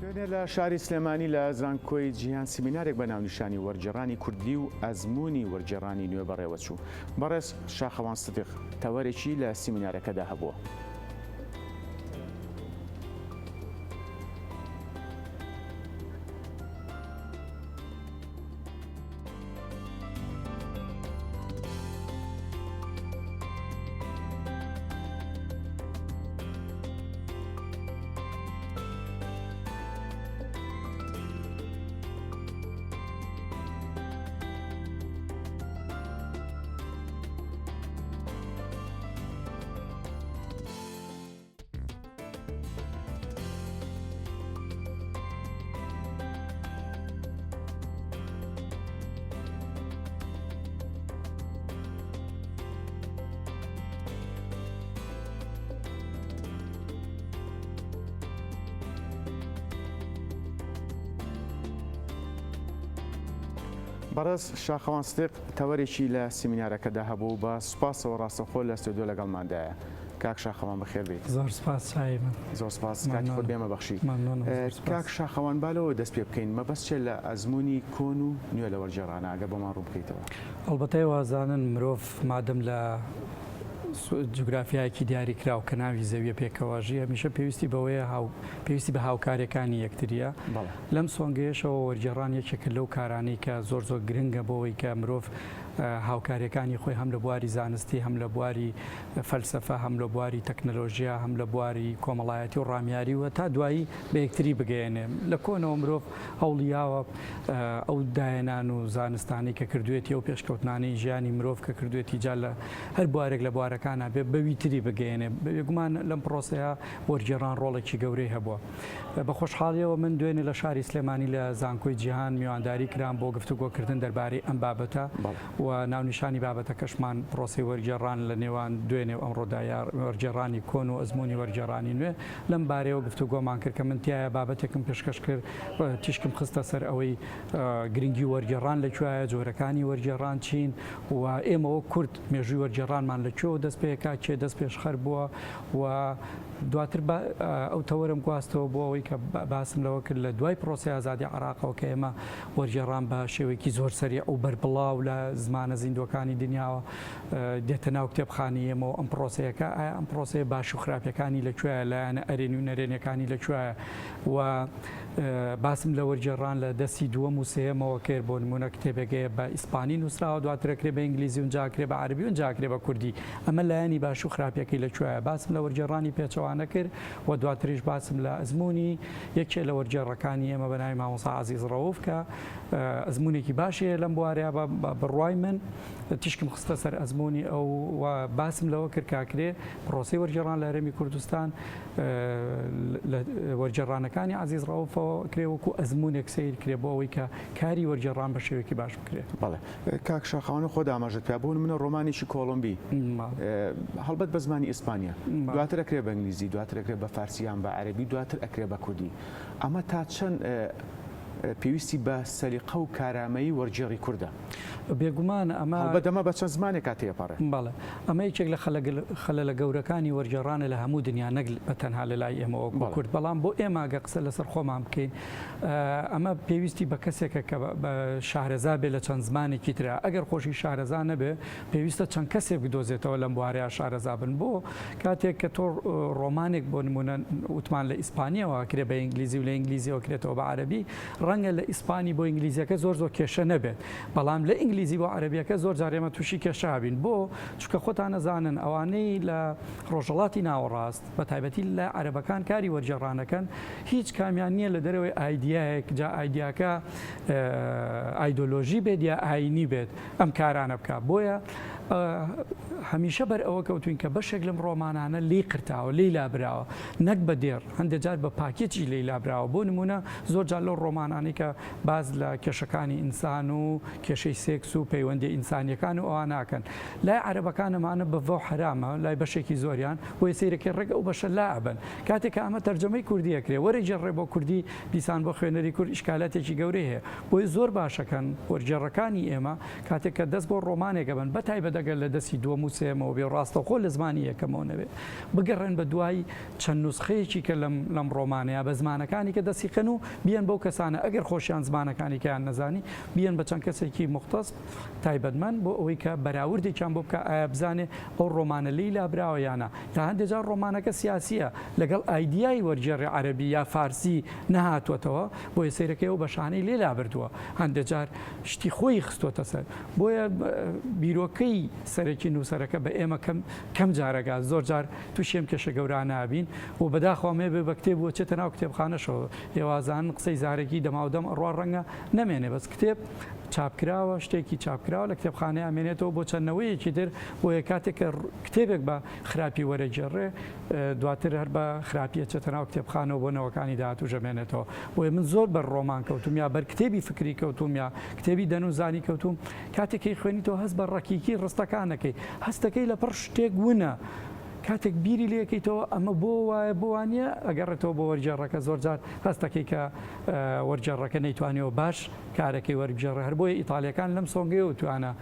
دوێنێ لە شاری سلێمانی لە زانکۆی جیهان سیمینارێک بە ناونیشانی وەرگێڕانی کوردی و ئەزموونی وەرگێڕانی نوێ بەڕێوەچوو. بەڕێز شاخەوان سدیق تەوەرێکی لە سیمینارەکەدا هەبووە. بەڕێز شاخەوان سدیق تەوەرێکی لە سیمینارەکەدا هەبوو بە سوپاسەوە ڕاستەخۆ لە ستودیۆ لەگەڵماندایە. کاک شاخەوان بەخێر بیت. زۆر سپاس چای من. زۆر سپاس کاتی خۆت بێمە بەخشی. کاک شاخەوان بالەوە دەست پێ بکەین مەبەست چێت لە ئەزموونی کۆن و نوێ لە وەرگێڕانە ئەگەر بۆمان ڕوو بکەیتەوە. ئەڵبەتە وازانن مرۆڤ مادەم لە جوگرافیایەکی دیاری کراو کە ناوی زەویە پێکەواژی هەمیشە پێویستی بەوەیە پێویستی بە هاوکاریەکانی یەکتریە. لەم سۆنگەیەشەوە وەرگێڕان یەکێکە لەو کارانەی کە زۆر گرنگە بۆەوەی کە مرۆڤ هاوکاریەکانی خۆی هەم لە بواری زانستی هەم لە بواری فەلسەفە هەم لە بواری تەکنەلۆژیا هەم لە بواری کۆمەڵایەتی و ڕامیاریوە تا دوایی بە یەکتری بگەێنێ. لە کۆنەوە مرۆڤ هەوڵیاوە ئەو داهێنان و زانستانی کە کردوێتی ئەو پێشکەوتنانەی ژیانی مرۆڤ کە کردوێتی جا لە هەر بوارێک لە بوارەکانە بێ بەویتری بگەێنێ. بێگومان لەم پرۆسەیە وەرگێڕان ڕۆڵێکی گەورەی هەبووە. بە خۆشحاڵیەوە من دوێنێ لە شاری سلێمانی لە زانکۆی جیهان میوانداری کرام بۆ گفتوگۆکردن دەربارەی ئەم بابەتە و ناونیشانی بابەتەکەشمان پرۆسی وەرگێڕان لە نێوان دوێنێ و ئەمڕۆدا وەرگێڕانی کۆن و ئەزموونی وەرگێڕانی نوێ لەم بارەیەوە گفتوگۆمان کرد کە من تایە بابەتێکم پێشکەش کرد تیشکم خستە سەر ئەوەی گرنگی وەرگێڕان لەکوێیە جۆرەکانی وەرگێڕان چین و ئێمەوە کورد مێژووی وەرگێڕانمان لەکوێوە دەست پێکا کێ دەست پێشخەر بووە و دواتر ئەو تەوەرم گواستەوە بۆ ئەوەی کە باسم لەوە کرد لە دوای پرۆسی ئازادی عێراقەوە کە ئێمە وەرگێڕان بە شێوەیەکی زۆر سەریع و بەربڵاو لە زمانە زیندوەکانی دنیاوە دێتە ناو کتێبخانی ئێمەوە ئەم پرۆسەیەەکە ئایا ئەم پرۆسەیە باش و خراپەکانی لەکوێیە لایەنە ئەرێنی و نەرێنەکانی لەکوێیە و باسم لە وەرگێڕان لە دەستی دووەم و سێمەوە کرد بۆ نمونە کتێبێکەیە بە ئیسپانی نووسراوە دواترەکرێ بە ئینگلیزی و جاکرێ بە عەربی و جاکرێ بە کوردی ئەمە لایەنی باش و خراپەکەی لەکوێیە. باسم لە وەرگێڕانی پێچەوانە کرد و دواتریش باسم لە ئەزموونی یەکێ لە وەرگێڕەکانی ئێمە بە ناوی مامۆستا عەزیز ڕەوف کە ئەزموونێکی باشیە لەم بوارەیە بڕوای من تیشکم خستە سەر ئەزموونی ئەو باسم لەوە کرد کاکرێ پرۆسی وەرگێڕان لە هەرێمی کوردستان وەرگێڕانەکانی عەزیز ڕەوفەوە کرێ وەکو ئەزموونێک سیر کرێ بۆ ئەوەی کە کاری وەرگێڕان بە شێوەیەکی باش بکرێت. بەڵێ کاک شاخەوان خۆ داماژت پێ بوون منە ڕۆمانێکی کۆڵۆمبی هەڵبەت بە زمانی ئیسپانیا دواتر ئەکرێ بە ئینگلیزی دواتر ئەکرێ بە فارسییان بە عەربی دواتر ئەکرێ بە کوردی. ئەمە تا چەند پێویستی بە سەلیقە و کارامەیی وەرگێڕی کووردە بێگومان ئەمە بەدەمە بە چەند زمانێک تێپەڕێ. بەڵێ ئەمە یەکێک لە خەلە گەورەکانی وەرگێڕانە لە هەموو دنیا نەک بە تەنها لە لای ئێمەوە کورد. بەڵام بۆ ئێمە ئەگە قسە لەسەر خۆمان بکەین ئەمە پێویستی بە کەسێکە کە بە شارەزا بێ لە چەند زمانێکی ترا ئەگەر خۆشی شارەزا نەبێ پێویستە چەند کەسێک بدۆزێتەوە لەم بوارەیە شارەزا بن. بۆ کاتێک کە تۆ ڕۆمانێک بۆ نمونە وتمان لە ئیسپانیەوە کرێ بە ئینگلیزی و لە ئینگلیزیەوە کرێتەوە بە عەربی ڕەنگە لە ئیسپانی بۆ ئینگلیزیەکە زۆر کێشە نەبێت بەڵام لە ئینگلیزی بۆ عەربیەکە زۆر جار ئێمە تووشی کێشابین بۆ چونکە خۆتان نەزانن ئەوانەی لە ڕۆژهەڵاتی ناوەڕاست بە تایبەتی لە عەرەبەکان کاری وەرگێڕانەکەن هیچ کامیان نییە لە دەرەوەی ئایدیایەک جا ئایدیاکە ئایدۆلۆژی بێت یا ئاینی بێت ئەم کارانە بکات. بۆیە هەمیشە بەر ئەوە کەوتوین کە بەشێک لەم ڕۆمانانە لی قرتاوە لی لابراوە نەک بە دێر هەندێک جار بە پاکێتی لی لابراوە. بۆ نمونە زۆر جار لەو ڕۆمانانی کە باز لە کێشەکانی ئینسان و کێشەی سێکس و پەیوەندی ئینسانیەکان و ئەوان ناکەن. لای عەرەبەکانەمانە بەڤە حرامە لای بەشێکی زۆریان بۆی سیرەکەی ڕێگە ئەو بەشە لا ئەبن. کاتێک کە ئەمە تەرجەمەی کوردیەکرێ وەرە جێڕێ بۆ کوردی دیسان بۆ خوێنەری کورد ئیشکالاتێکی گەورەی هەیە. بۆی زۆر باشەکەن وەرگێڕەکانی ئێمە کاتێک کە دەست بۆ ڕۆمانێکە بن بە تایبەت دەگەر لە دەستی دووەم و سێمەوە بێ ڕاستەخۆ لە زمانی یەکەمەوە نەبێ بگەڕێن بە دوای چەند نوسخەیەکی کە لەم ڕۆمانەیە بە زمانەکانی کە دەسیخەن و بیان بەو کەسانە ئەگەر خۆشیان زمانەکانی کەیان نەزانی بیان بە چەند کەسێکی مختص تایبەتمەند بۆ ئەوەی کە بەراوردێکیان بۆ بکە ئایا بزانێ ئەو ڕۆمانە لی لابراوە یانە یا هەندێک جار ڕۆمانەکە سیاسیە لەگەڵ ئایدیای وەرجێڕی عەرەبی یا فارسی نەهاتوەتەوە بۆیە سەیرەکەی ئەو بەشانەی لێ لابردووە هەندێک جار شتی خۆی خستوەتە سەر بۆیە بیرۆکەی سەرەکی نووسەرەکە بە ئێمە کەم جارەگات زۆر جار تووشێم کێشە گەوران نابین و بەداخوامێ بێ بە کتێب بۆ چێتە ناو کتێبخانەشەوە هێوازان قسەی زارێکی دەماودەم ڕوا ڕەنگە نەمێنێ بەس کتێب چاپکراوە شتێکی چاپکراوە لە کتێبخانەی ئامێنێتەوە بۆ چەندنەوەیەکی تر بۆیە کاتێک کە کتێبێک بە خراپی وەرەجێڕێ دواتر هەر بە خراپیە چێتە ناو کتێبخانەوە بۆ نەوەکانی داهاتوو ژەمێنێتەوە بۆیە من زۆر بەر ڕۆمان کەوتوم یا بەر کتێبی فکری کەوتوم یا کتێبی دەنووزانی کەوتوم کاتێکی خوێنیتەوە هەست بە ڕەکیکی ڕستەکانەکەی هەستەکەی لەپڕ شتێک ونە کاتێک بیری لەکەیتەوە ئەمە بۆ وایە بۆ وانە ئەگەڕێتەوە بۆ وەرجێڕەکە زۆر جار هەستەکەی کە وەرجێڕەکە نەیتوانێەوە باش کارەکەی وەربژێڕە هەر بۆیە ئیتالیەکان لەم سۆنگەیە و توانە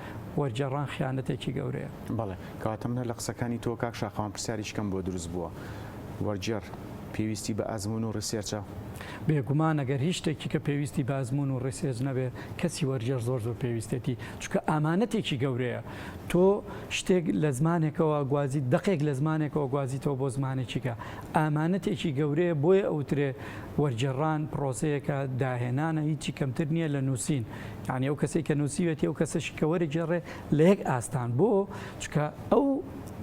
وەرجێڕان خیانەتێکی گەورەیە. بەڵێ کەواتە منە لە قسەکانی تۆ کاک شاخەوان پرسیاریشکەم بۆ دروست بووە وەرجێڕ پێویستی بە ئەزمون و ڕسێرچە بێگومان ئەگەر هیچ شتێکی کە پێویستی بە ئەزمون و ڕسێج نەبێ کەسی وەرجێڕ زۆر پێویستێتی چونکە ئامانەتێکی گەورەیە تۆ شتێک لە زمانێکەوە گوازی دقێک لە زمانێکەوە گوازیتەوە بۆ زمانێکیکە ئامانەتێکی گەورەیە بۆیە ئەوترێ وەرجێڕان پرۆسەیەکە داهێنانە هیچی کەمتر نییە لە نووسین یعنی ئەو کەسێک کە نووسیوێتی ئەو کەسەشی کە وەرجێڕێ لە یەک ئاستان بۆ چونکە ئەو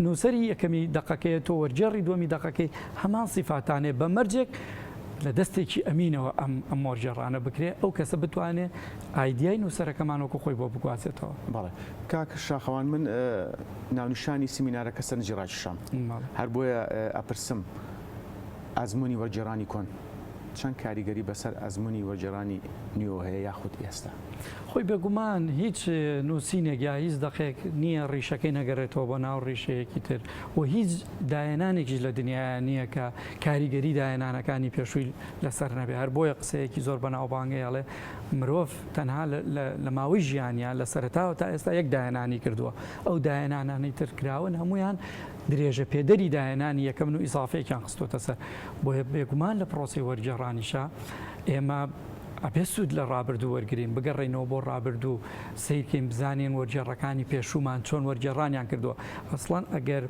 نووسری یەکەمی دقەکەی تۆ وەرجێڕی دووەمی دقەکەی هەمان سیفاتانێ بە مەرجێک لە دەستێکی ئەمینەوە ئەم وەرجێڕانە بکرێ ئەو کەسە بتوانێت ئایدیای نووسەرەکەمانەوەکو خۆی بۆ بگوازێتەوە. بەڵێ کاک شاخەوان من ناونیشانی سیمینارەکە سەرنجڕاکیشام هەر بۆیە ئەپرسم ئەزمموی وەرجێڕانی کۆن چەند کاریگەری بەسەر ئەزمموی وەرجێڕانی نیۆ هەیە یاخود ئێستا خۆی بێگومان هیچ نووسینێک یا هیچ دقێک نییە ڕیشەکەی نەگەڕێتەوە بۆ ناو ڕیشەیەکی تر و هیچ داهێنانێکیش لە دنیاە نییە کە کاریگەری داهێنانەکانی پێشووی لەسەر نەبێ هەر بۆیە قسەیەکی زۆر بەناوبانگەیەڵێ مرۆڤ تەنها لە ماوەی ژیانیان لە سەرەتاوە تا ئێستا یەک داهێنانی کردووە ئەو داهێنانانی تر کراون هەمویان درێژە پێدەری داهێنانی یەکەم و ئیزافەیەکیان خستۆتە سەر بۆیە بێگومان لە پرۆسی وەرجێڕانیشە ئێمە ئەبێ سوود لە ڕابردوو وەرگین بگەڕێنەوە بۆ ڕابردوو سیرکەین بزانین وەرجێڕەکانی پێشومان چۆن وەرجێڕانیان کردووە ئەسڵان ئەگەر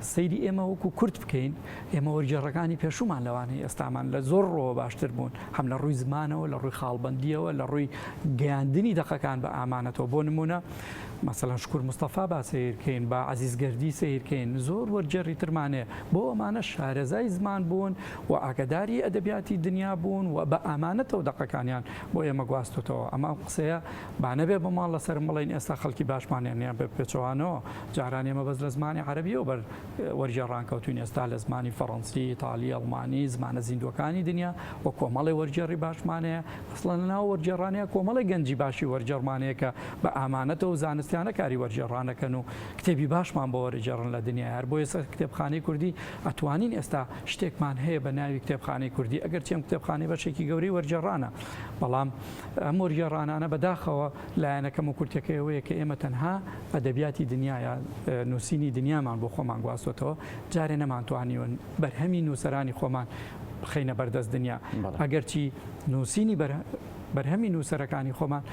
سەیری ئێمە وەکو کورت بکەین ئێمە وەرجێڕەکانی پێشومان لەوانەیە ئێستامان لە زۆر ڕۆوە باشتر بوون هەم لە ڕووی زمانەوە لە ڕووی خاڵبندیەوە لە ڕووی گەیاندنی دەقەکان بە ئامانەتەوە بۆ نمونە مثلا شکور مستەفا با سیرکەین با عزیزگەردی سیرکەین زۆر وەرجێڕی ترمانێ بۆ ئەمانە شارەزای زمان بوون و ئاگداری ئەدەبیاتی دنیا بوون و بە ئامانەتەوە دەقەکانیان بۆ ئێمە گواستوتەوە ئەمە قسەیە با نەبێ بەماڵ لەسەر مڵین ئێستا خەڵکی باشمانیان بە پێچەوانەوە جاران ئێمە بەس لە زمانی عەرەبیەوە بەر وەرجێڕان کەوتوین ئێستا لە زمانی فەڕەنسی ئیتالی ئەڵمانی زمانە زیندوەکانی دنیا و کۆمەڵی وەرجێڕی باشمانەیە ئەسڵەن لەناو وەرجێڕانەیە کۆمەڵی گەنجی باشی وەرجێڕمانەیە کە بە ئامانەتەوە زانستیانە کاری وەرجێڕانەکەن و کتێبی باشمان بۆ وەرجێڕن لە دنیا هەر بۆیە کتێبخانەی کوردی ئەتوانین ئێستا شتێکمان هەیە بە ناوی کتێبخانەی کوردی ئەگەر چێم کتێبخانەی بەشێکی گەورەی وەرجێڕانە بەڵام ئەم وەرجێڕانانە بەداخەوە لایەنەکەم و کورتەکەیەوەیە کە ئێمە تەنها ئەدەبیاتی دنیاە نووسینی دنیامان بۆ خۆمان گواستوتەوە جارێ نەمانتوانیون بەرهەمی نووسەرانی خۆمان بخەینە بەردەست دنیا ئەگەرچی نووسینی بەرهەمی نووسەرەکانی خۆمان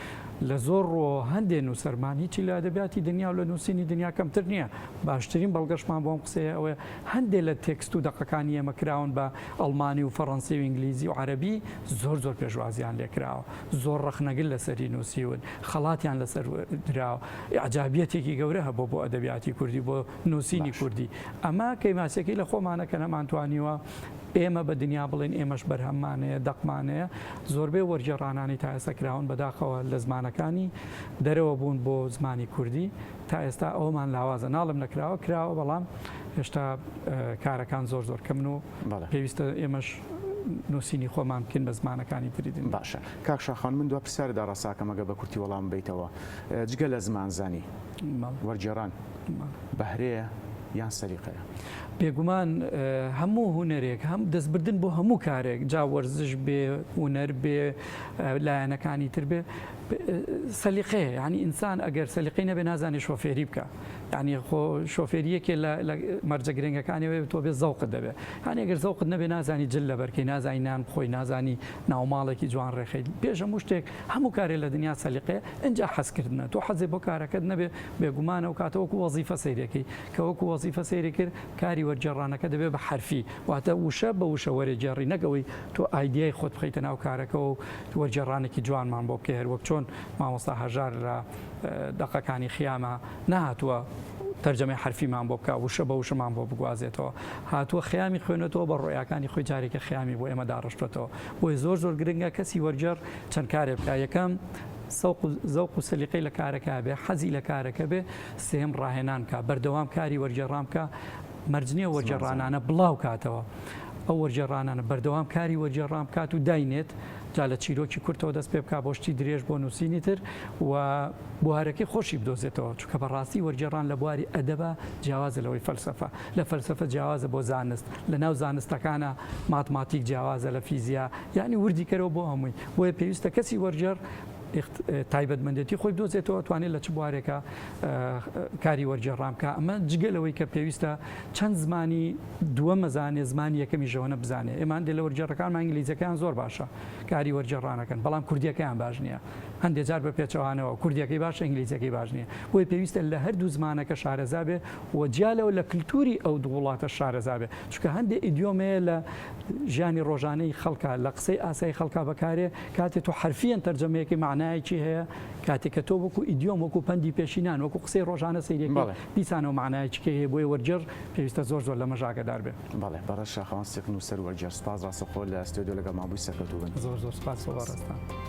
لە زۆر ڕۆ هەندێک نووسەرمان هیچی لە ئەدەبیاتی دنیا و لە نووسینی دنیا کەمتر نییە باشترین بەڵگەشمان بۆم قسەیە ئەوەیە هەندێک لە تێکست و دەقەکانی ئێمە کراون بە ئەڵمانی و فەڕەنسی و ئینگلیزی و عەرەبی زۆر پێشوازیان لێکراوە زۆر ڕەخنەگل لەسەری نووسیون خەڵاتیان لەسەر دراوە عجابیەتێکی گەورە هەبوو بۆ ئەدەبیاتی کوردی بۆ نووسینی کوردی ئەمە کەیماسێکی لە خۆمانە کە نەمانتوانیوە ئێمە بە دنیا بڵێن ئێمەش بەرهەممانەیە دەقمانەیە زۆربەی وەرجێڕانانی تا ئێستا کراون بەداخەوە لە زمانەکانی دەرەوە بوون بۆ زمانی کوردی تا ئێستا ئەومان لاوازە ناڵم کراوە بەڵام هێشتا کارەکان زۆر کەمن و پێویستە ئێمەش نووسینی خۆمان بکەین بە زمانەکانی تریدن باشە کاک شاخەوان من دو پرسیاردا ڕاستاکەمەگە بە کورتی وەڵام بیتەوە جگە لە زمانزانی وەرجێڕان بەهرەیە یان سەریقەیە؟ بێگومان هەموو هوەرێک هەم دەستبردن بۆ هەموو کارێک جا وەرزش بێ هوەر بێ لایەنەکانی تر بێ سەلیقەیە، ینی ئینسان ئەگەر سەلیقەی نەبێ نازانێت شۆفێری بکە، ینی خۆ شۆفێریەکێ لە مەرجە گرنگەکانیەوە تۆ بێ زەوقت دەبێت، هەنی ئەگەر زەوقت نەبێ نازانی جل لە بەرکەی، نازانی نان بخۆی، نازانی ناوماڵێکی جوان ڕێخیت. پێش هەموو شتێک هەموو کارێ لە دنیا سەلیقەیە، ئەنجا حەزکردنە تۆ حەزێ بۆ کارەکەت نەبێ بێگومانە و کاتەوەکو وەزیفە سەیرەکەی کە وەکو وەزیفە سەیری کرد کاری وەرجێڕانەکە دەبێت بە حرفی، واتە وشە بە وشە وەرەجێڕی نەگەوەی تۆ ئایدیای خۆت بخەیتە ناو کارەکەەوە و وەرجێڕانێکی جوانمان بۆ بکە، هەر وەک چۆن مامۆستا هەژار لە دەقەکانی خیامە نهاتووە تەرجەمەی حرفیمان بۆ بکە، وشە بە وشەمان بۆ بگوازێتەوە، هاتووە خیامی خوێنێتەوە بە ڕۆیەکانی خۆی جارێکە خیامی بۆ ئێمە داڕشتێتەوە. بۆی زۆر گرنگە کەسی وەرجێڕ چەند کارێ بکە، یەکەم زەوق و سەلیقەی لە کارەکە بێ، حەزی لە کارەکە بێ، سێم ڕاهێنان کە بەردەوام کاری وەرجێڕام کە مەرجنیە وەرجێڕانانە بڵاو کاتەوە، ئەو وەرجێڕانانە بەردەوام کاری وەرجێڕام کات و داینێت جا لە چیرۆکی کورتەوە دەست پێ بکە بۆ شتی درێژ بۆ نووسینی تر و بوارەکەی خۆشی بدۆزێتەوە، چونکە بەڕاستی وەرجێڕان لە بواری ئەدەبە جیاوازە لەوەی فەلسەفە، لە فەلسەفە جیاوازە بۆ زانست، لە ناو زانستەکانە ماتماتیک جیاوازە، لە فیزیا، یعنی وردی کەرەوە بۆ هەمووی، بۆیە پێویستە کەسی وەرجێڕ تایبەتمەندێتی خۆی بدۆزێتەوە، توانێت لە چ بوارێکە کاری وەرجێڕام کە ئەمە جگەلەوەی کە پێویستە چەند زمانی دووەمە زانێ زمانی یەکەمیشەوە نەبزانێ. ئێمان دێ لە وەرجێڕەکانمان ئینگلیزیەکان زۆر باشە کاری وەرجێڕانەکەن، بەڵام کوردیەکەیان باش نییە، هەندێک جار بە پێچەوانەوە کوردیەکەی باشە ئینگلیزیەکەی باش نییە، بۆی پێویستە لە هەردوو زمانەکە شارەزا بێ و جیالەوە لە کللتوری ئەو وڵاتە شارەزا بێ، چونکە هەندێک ئیدیۆمەیە لە ژیانی ڕۆژانەی خەڵکە لە قسەی ئاسایی خەڵکا بەکارێ کاتێک تۆ حرفیان تەرجەمەیەکی معنایەکی هەیە، کاتێککە تۆ وەکو ئیدیۆم وەکو پەندی پێشینان وەکو قسەی ڕۆژانە سەیرێکی دیسانەوە معنایەکی هەیە، بۆی وەرجێڕ پێویستە زۆر لە مەژاگەدار بێ. بەڵێ بەڕێز شاخەوان سێق نووسەر وەرجێڕ سپاس ڕاستەخۆ لە ئەستێدیۆ لەگەڵ مابووی سەرکەوتوو بن. زۆر سپاس.